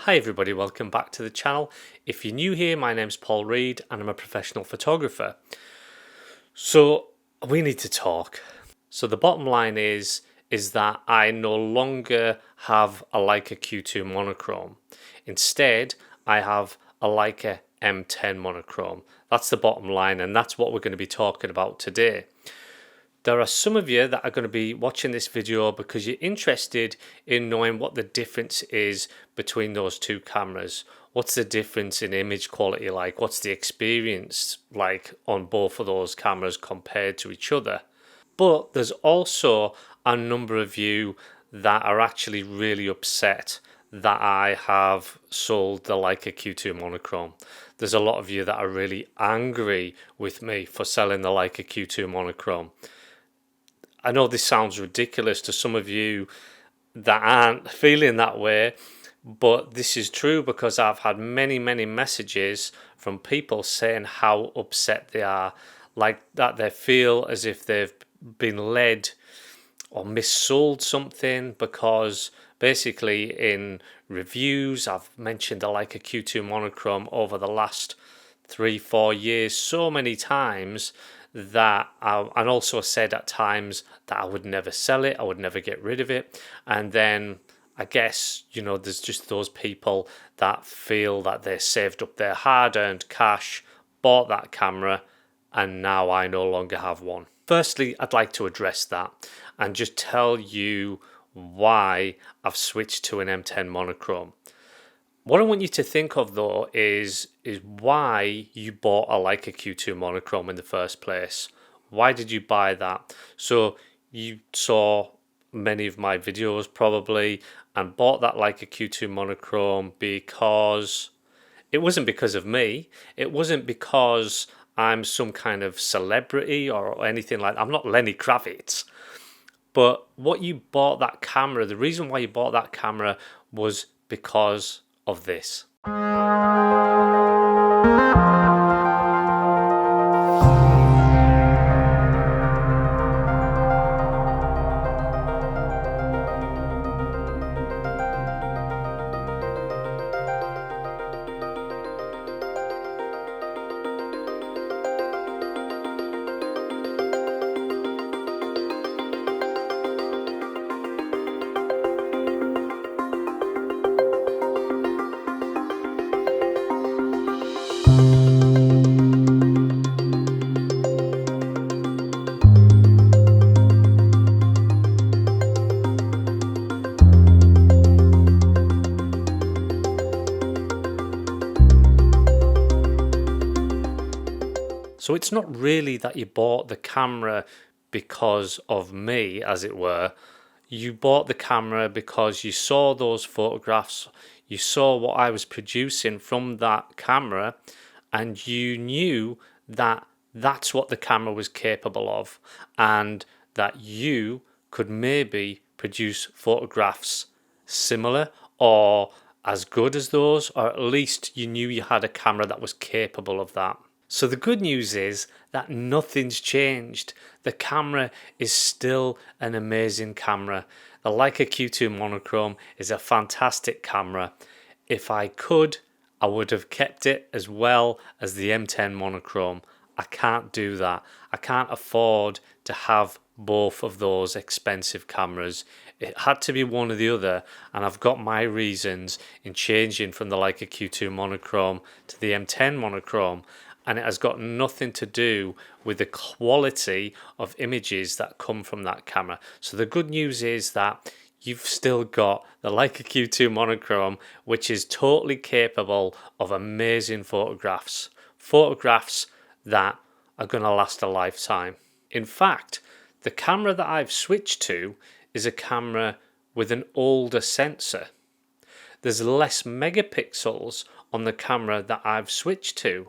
Hi everybody, welcome back to the channel. If you're new here, my name's Paul Reed and I'm a professional photographer. So we need to talk. So the bottom line is that I no longer have a Leica Q2 Monochrom. Instead, I have a Leica M10 Monochrom. That's the bottom line, and that's what we're going to be talking about today. There are some of you that are going to be watching this video because you're interested in knowing what the difference is between those two cameras. What's the difference in image quality like? What's the experience like on both of those cameras compared to each other? But there's also a number of you that are actually really upset that I have sold the Leica Q2 Monochrom. There's a lot of you that are really angry with me for selling the Leica Q2 Monochrom. I know this sounds ridiculous to some of you that aren't feeling that way, but this is true because I've had many messages from people saying how upset they are, like that they feel as if they've been led or missold something, because basically in reviews I've mentioned the Leica Q2 Monochrom over the last 3-4 years so many times that and also said at times that I would never sell it, I would never get rid of it. And then I guess, you know, there's just those people that feel that they saved up their hard-earned cash, bought that camera, and now I no longer have one. Firstly, I'd like to address that and just tell you why I've switched to an M10 Monochrom. What I want you to think of though is why you bought a Leica Q2 Monochrom in the first place. Why did you buy that? So you saw many of my videos probably and bought that Leica Q2 Monochrom because it wasn't because of me. It wasn't because I'm some kind of celebrity or anything like that. I'm not Lenny Kravitz. But what you bought that camera, the reason why you bought that camera was because of this. So it's not really that you bought the camera because of me, as it were. You bought the camera because you saw those photographs, you saw what I was producing from that camera, and you knew that that's what the camera was capable of, and that you could maybe produce photographs similar or as good as those, or at least you knew you had a camera that was capable of that. So the good news is that nothing's changed. The camera is still an amazing camera. The Leica Q2 Monochrom is a fantastic camera. If I could, I would have kept it as well as the M10 Monochrom. I can't do that. I can't afford to have both of those expensive cameras. It had to be one or the other, and I've got my reasons in changing from the Leica Q2 Monochrom to the M10 Monochrom. And it has got nothing to do with the quality of images that come from that camera. So the good news is that you've still got the Leica Q2 Monochrom, which is totally capable of amazing photographs. Photographs that are going to last a lifetime. In fact, the camera that I've switched to is a camera with an older sensor. There's less megapixels on the camera that I've switched to.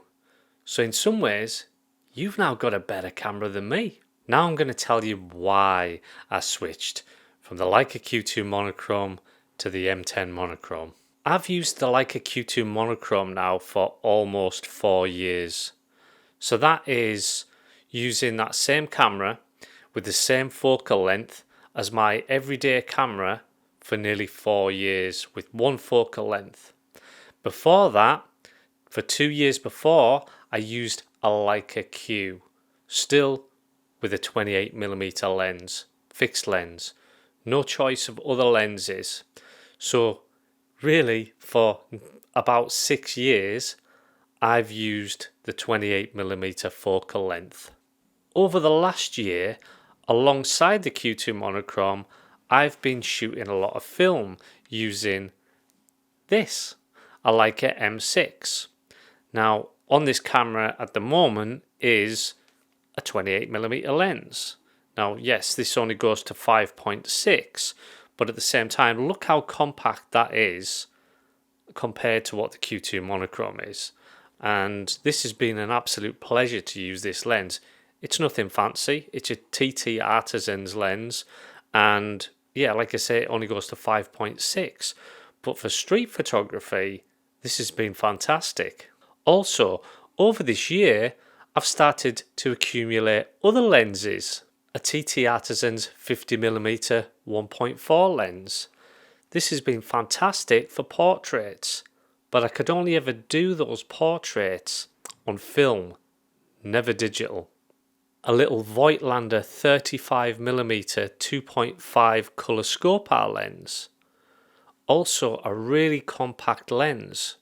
So in some ways, you've now got a better camera than me. Now I'm going to tell you why I switched from the Leica Q2 Monochrom to the M10 Monochrom. I've used the Leica Q2 Monochrom now for almost 4 years. So that is using that same camera with the same focal length as my everyday camera for nearly 4 years with one focal length. Before that, for 2 years before, I used a Leica Q, still with a 28mm lens, fixed lens, no choice of other lenses. So really, for about 6 years, I've used the 28mm focal length. Over the last year, alongside the Q2 Monochrom, I've been shooting a lot of film using this, a Leica M6. Now, on this camera at the moment is a 28mm lens. Now, yes, this only goes to 5.6, but at the same time, look how compact that is compared to what the Q2 Monochrom is. And this has been an absolute pleasure to use this lens. It's nothing fancy, it's a TT Artisan's lens, and yeah, like I say, it only goes to 5.6, but for street photography, this has been fantastic. Also, over this year, I've started to accumulate other lenses. A TT Artisan's 50mm 1.4 lens. This has been fantastic for portraits, but I could only ever do those portraits on film, never digital. A little Voigtlander 35mm 2.5 colour Scopar lens. Also a really compact lens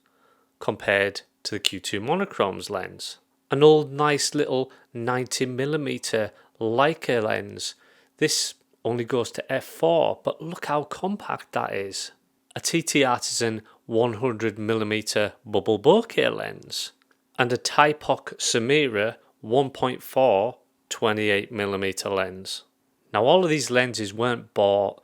compared to the Q2 Monochrom's lens. An old nice little 90mm Leica lens. This only goes to f4, but look how compact that is. A TT Artisan 100mm bubble bokeh lens. And a Typoc Samira 1.4 28mm lens. Now all of these lenses weren't bought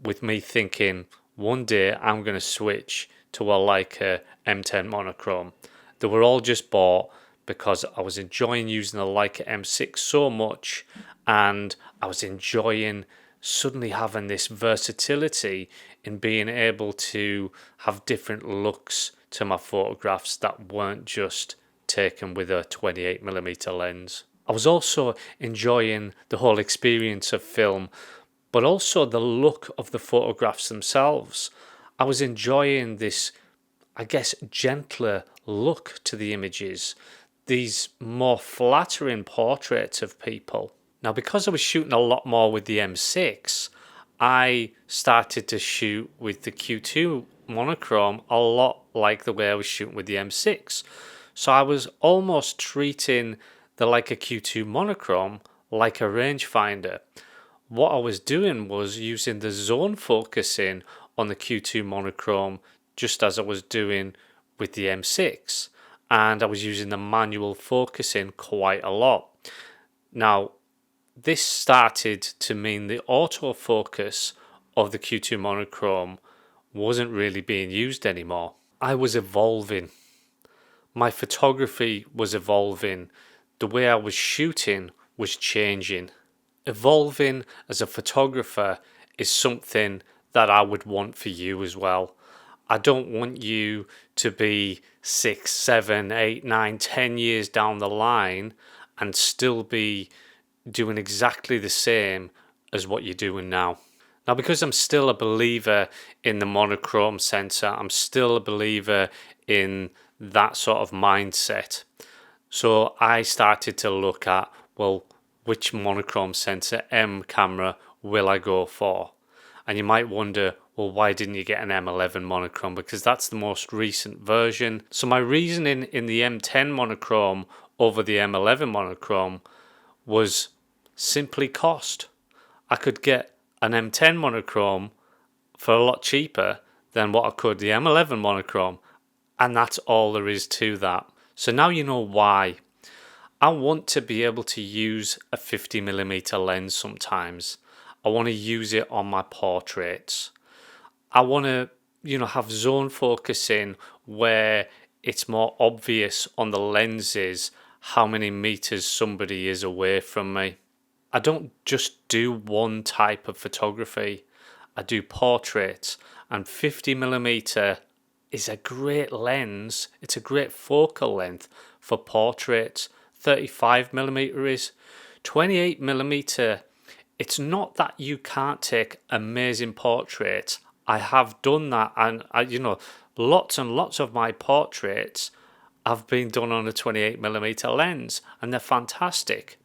with me thinking one day I'm going to switch to a Leica M10 Monochrom. They were all just bought because I was enjoying using the Leica M6 so much, and I was enjoying suddenly having this versatility in being able to have different looks to my photographs that weren't just taken with a 28mm lens. I was also enjoying the whole experience of film, but also the look of the photographs themselves. I was enjoying this, I guess, gentler look to the images, these more flattering portraits of people. Now, because I was shooting a lot more with the M6, I started to shoot with the Q2 Monochrom a lot like the way I was shooting with the M6. So I was almost treating the Leica Q2 Monochrom like a rangefinder. What I was doing was using the zone focusing on the Q2 Monochrom just as I was doing with the M6, and I was using the manual focusing quite a lot. Now, this started to mean the autofocus of the Q2 Monochrom wasn't really being used anymore. I was evolving. My photography was evolving. The way I was shooting was changing. Evolving as a photographer is something that I would want for you as well. I don't want you to be 6, 7, 8, 9, 10 years down the line and still be doing exactly the same as what you're doing now. Now, because I'm still a believer in the monochrome sensor, I'm still a believer in that sort of mindset. So I started to look at, well, which monochrome sensor M camera will I go for? And you might wonder, well, why didn't you get an M11 monochrome? Because that's the most recent version. So my reasoning in the M10 monochrome over the M11 monochrome was simply cost. I could get an M10 monochrome for a lot cheaper than what I could the M11 monochrome, and that's all there is to that. So now you know why. I want to be able to use a 50mm lens sometimes. I want to use it on my portraits. I want to, have zone focusing where it's more obvious on the lenses how many meters somebody is away from me. I don't just do one type of photography. I do portraits, and 50mm is a great lens. It's a great focal length for portraits. 35mm is. 28mm, it's not that you can't take amazing portraits. I have done that, and lots and lots of my portraits have been done on a 28mm lens, and they're fantastic.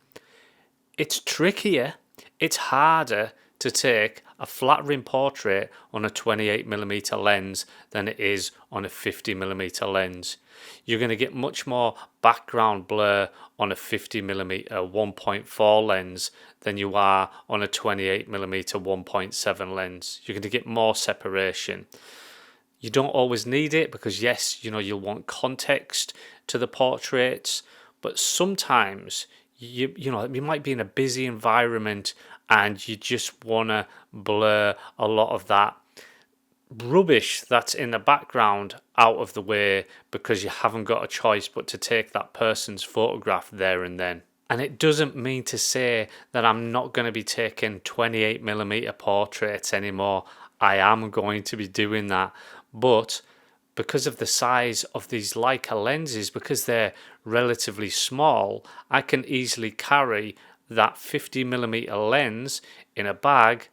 It's trickier, it's harder to take a flat rim portrait on a 28mm lens than it is on a 50mm lens. You're going to get much more background blur on a 50mm 1.4 lens than you are on a 28mm 1.7 lens. You're going to get more separation. You don't always need it because yes, you'll want context to the portraits, but sometimes you might be in a busy environment and you just want to blur a lot of that rubbish that's in the background out of the way because you haven't got a choice but to take that person's photograph there and then. And it doesn't mean to say that I'm not going to be taking 28mm portraits anymore. I am going to be doing that, but because of the size of these Leica lenses, because they're relatively small, I can easily carry that 50mm lens in a bag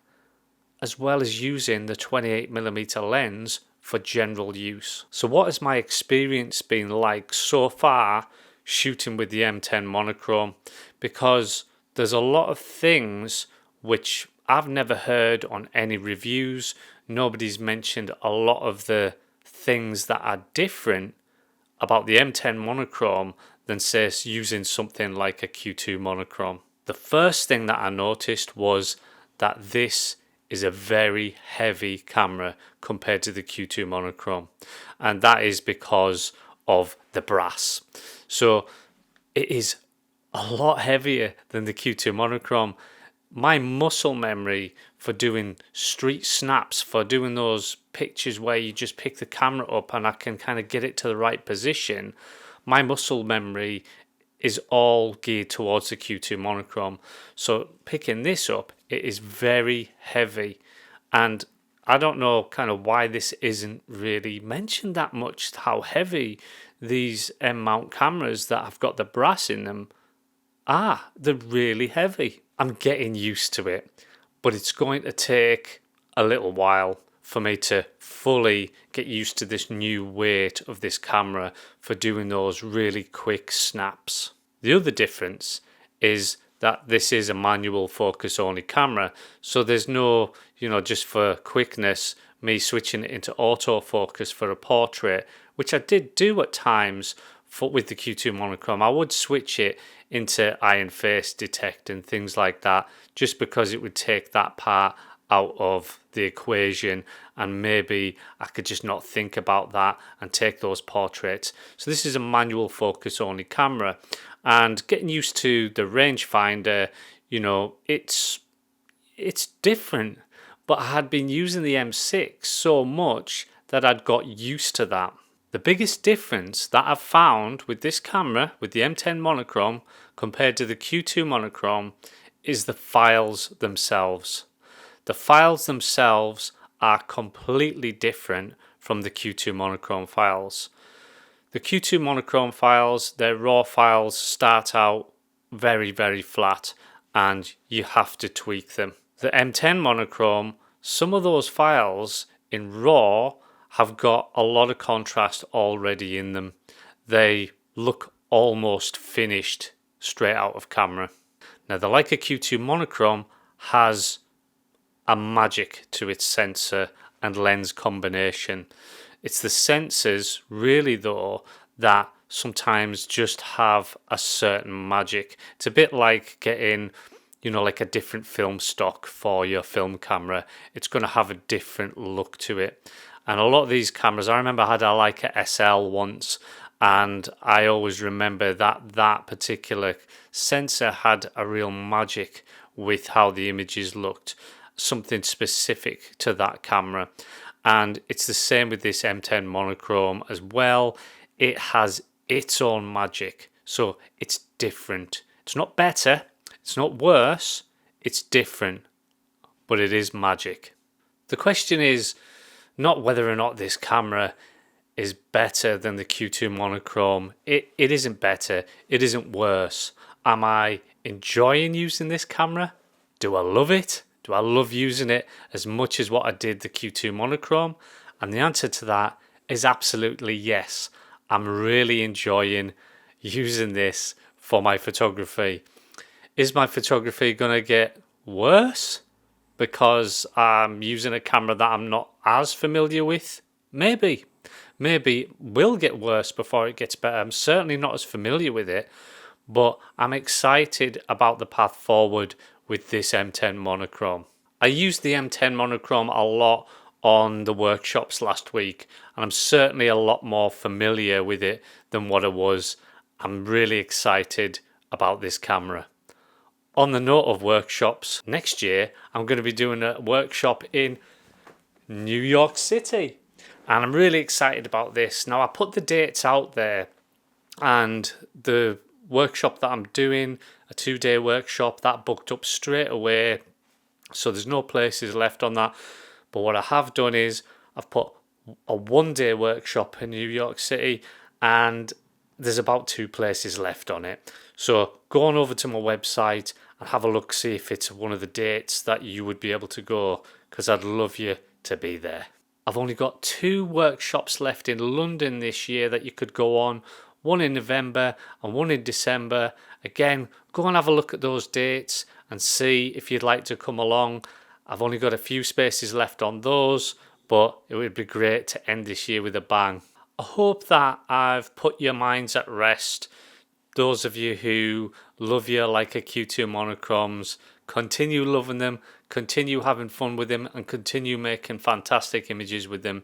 as well as using the 28mm lens for general use. So what has my experience been like so far shooting with the M10 Monochrom? Because there's a lot of things which I've never heard on any reviews. Nobody's mentioned a lot of the things that are different about the M10 Monochrom than say using something like a Q2 Monochrom. The first thing that I noticed was that this is a very heavy camera compared to the Q2 Monochrom, and that is because of the brass. So it is a lot heavier than the Q2 Monochrom. My muscle memory for doing street snaps, for doing those pictures where you just pick the camera up and I can kind of get it to the right position, my muscle memory is all geared towards the Q2 Monochrom. So picking this up, it is very heavy, and I don't know kind of why this isn't really mentioned that much, how heavy these M mount cameras that have got the brass in them are. They're really heavy. I'm getting used to it, but it's going to take a little while for me to fully get used to this new weight of this camera for doing those really quick snaps. The other difference is that this is a manual focus only camera, so there's no, just for quickness, me switching it into autofocus for a portrait, which I did do at times with the Q2 Monochrom. I would switch it into iron face detect and things like that, just because it would take that part out of the equation and maybe I could just not think about that and take those portraits. So this is a manual focus only camera, and getting used to the rangefinder, it's different, but I had been using the M6 so much that I'd got used to that. The biggest difference that I've found with this camera, with the M10 Monochrom compared to the Q2 Monochrom, is the files themselves. The files themselves are completely different from the Q2 Monochrom files. The Q2 Monochrom files, their raw files start out very, very flat and you have to tweak them. The M10 Monochrom, some of those files in raw have got a lot of contrast already in them. They look almost finished straight out of camera. Now the Leica Q2 Monochrom has a magic to its sensor and lens combination. It's the sensors really though that sometimes just have a certain magic. It's a bit like getting like a different film stock for your film camera. It's going to have a different look to it. And a lot of these cameras, I remember I had a Leica SL once, and I always remember that particular sensor had a real magic with how the images looked, something specific to that camera. And it's the same with this M10 Monochrom as well. It has its own magic, so it's different. It's not better, it's not worse, it's different, but it is magic. The question is not whether or not this camera is better than the Q2 Monochrom. It isn't better, it isn't worse. Am I enjoying using this camera? Do I love it? Do I love using it as much as what I did the Q2 Monochrom? And the answer to that is absolutely yes. I'm really enjoying using this for my photography. Is my photography going to get worse because I'm using a camera that I'm not as familiar with? Maybe. Maybe it will get worse before it gets better. I'm certainly not as familiar with it, but I'm excited about the path forward with this M10 Monochrom. I used the M10 Monochrom a lot on the workshops last week, and I'm certainly a lot more familiar with it than what I was. I'm really excited about this camera. On the note of workshops, next year I'm going to be doing a workshop in New York City, and I'm really excited about this. Now, I put the dates out there, and the workshop that I'm doing, a 2-day workshop, that booked up straight away, so there's no places left on that. But what I have done is I've put a 1-day workshop in New York City, and there's about 2 places left on it. So go on over to my website and have a look, see if it's one of the dates that you would be able to go, because I'd love you to be there. I've only got 2 workshops left in London this year that you could go on, one in November and one in December. Again, go and have a look at those dates and see if you'd like to come along. I've only got a few spaces left on those, but it would be great to end this year with a bang. I hope that I've put your minds at rest. Those of you who love your Leica Q2 Monochroms, continue loving them, continue having fun with them, and continue making fantastic images with them.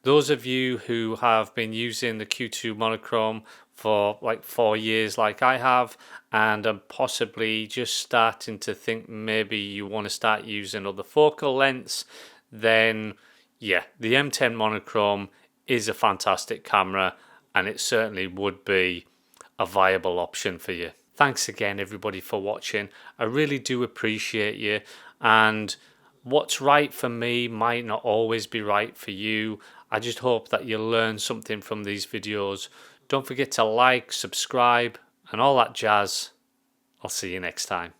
Those of you who have been using the Q2 Monochrom for like 4 years like I have, and are possibly just starting to think maybe you want to start using other focal lengths, then yeah, the M10 Monochrom is a fantastic camera, and it certainly would be a viable option for you. Thanks again everybody for watching. I really do appreciate you, and what's right for me might not always be right for you. I just hope that you learn something from these videos. Don't forget to like, subscribe and all that jazz. I'll see you next time.